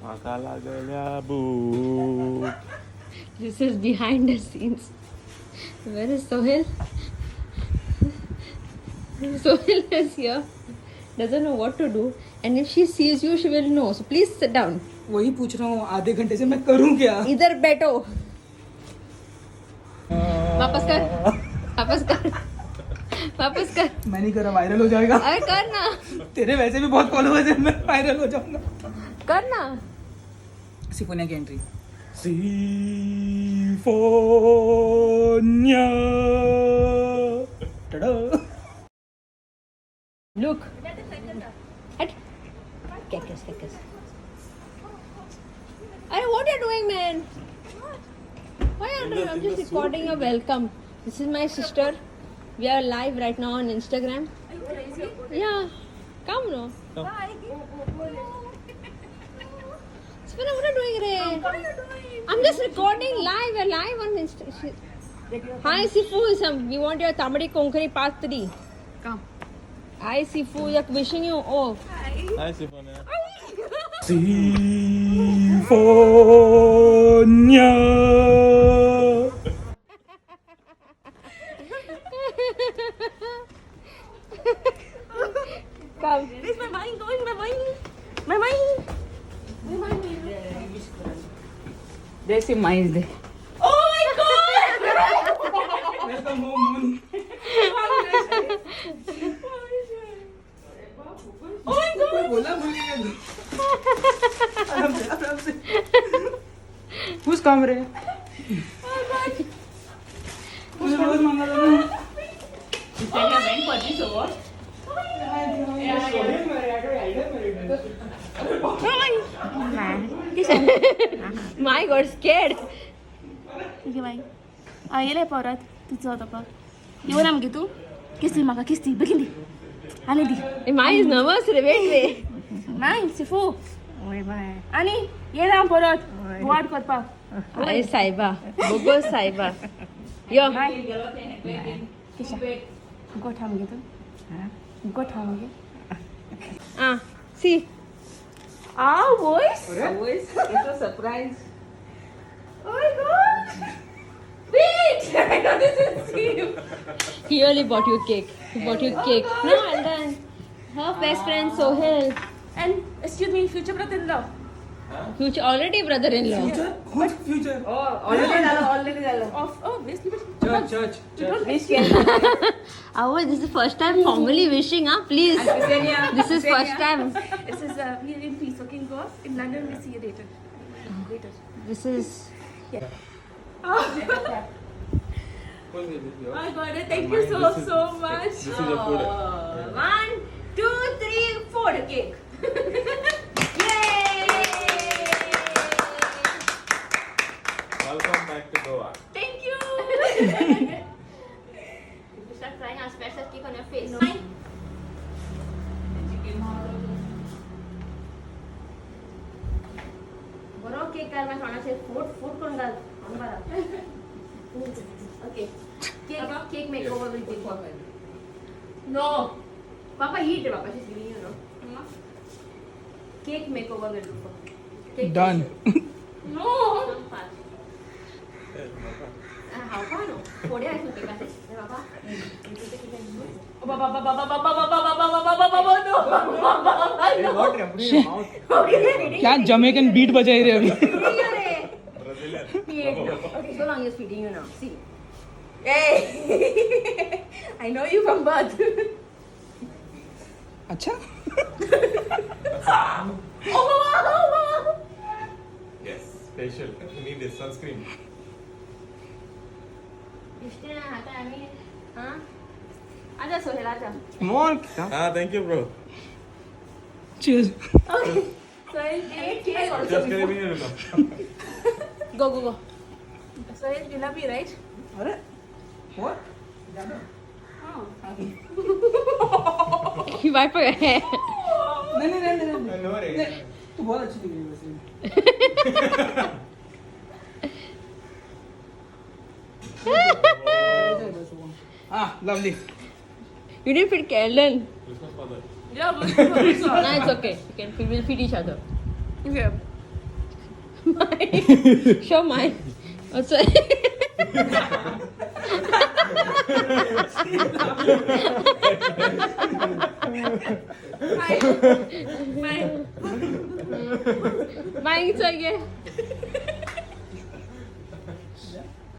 माका लागल्या भूक. This is behind the scenes. Where is Sohail? Sohail is here. Doesn't know what to do. And if she sees you, she will know. So please sit down. वही पूछ रहा हूँ आधे घंटे से मैं करूँ क्या? इधर बैठो. वापस कर. वापस कर. वापस कर. मैं नहीं कर रहा, वायरल हो जाएगा. अरे कर ना. तेरे वैसे भी बहुत फॉलोअर्स हैं, मैं वायरल हो जाऊंगा. कर ना. सिफोनिया की entry. सिफोनिया. टडा. Look. Hit. Kiss. Hey, what are you doing, man? Why are you doing? I'm just recording your welcome. This is my sister. We are live right now on Instagram. Are you crazy? Yeah. Come no. Bye. Spina, what are you doing, Ray? What are you doing? I'm just recording live. We're live on Instagram. Hi, Sifu. We want your Tamari Konkari Part 3. Come. Hi, Sifu. They're wishing you. Oh. Hi. Hi, Sifonia. सिफोनिया. Come. Where's my mind going? My mind. My mind. My mind. There's a mice there. Oh my god! Welcome home. Oh my god! बोला भूल गया. आराम से. Who's camera? मुझे रोज मांगा था ना. My God, scared. ठीक आहे बाई. येले परत तुझं होतं बघ. येऊन आमगे तू किस्ती मागा किस्ती बघिन दी आणि दी My is nervous. Wait. नाही सिफू आणि ये ना परत वाट करपाक. Hi, Saiba. Bogo Saiba. Yo. Kisha गोठ आमगे तू गोठ आमगे. Ah, see. voice. It's a surprise. Oh my god. Wait. I know this is him. He only bought you cake. He bought you cake. No, and then her best friend Sohail. And excuse me, future brother-in-law. Future already brother-in-law. Future? What future? Already obviously. Church. Oh, this is the first time formally wishing, huh? Please. This is first time. This is we are in peace, okay, go. In London, we see you later. This is. Oh my god, thank you so much. This is your food. 1, 2, 3, 4 cake. Yay! Welcome back to Goa. Thank you. You start trying our special cake on your face. No. बरो cake कर मैं खाना से food कौन डाल हम बरा. Okay. Cake makeover will be for. No. Papa eat it, Papa. She's giving you, no. Cake makeover will do for. Cake Done. No. How far no? 40 I think cake আছে. Papa. Hey, what happened in your mouth? क्या Jamaican beat बजाई रहे अभी. Brazilian. Okay, so long is feeding you now. See. Hey. I know you from birth. अच्छा. Yes, facial. You need this sunscreen. इष्टे ना आता आम्ही हां आजा सोहेल आजा. Come on. Thank you, bro. Cheers. Okay. So cake also. Just give me a look. Go. So you love me, right? अरे. What? Oh. He wipe her hair. नहीं. No worries. तू बहुत अच्छी दिख रही है वैसे. Lovely. You didn't feed Kellen. Christmas father. Yeah, but No, it's okay. We'll feed each other. okay. Mine. Show mine. Oh, sorry. Mine चाहिए.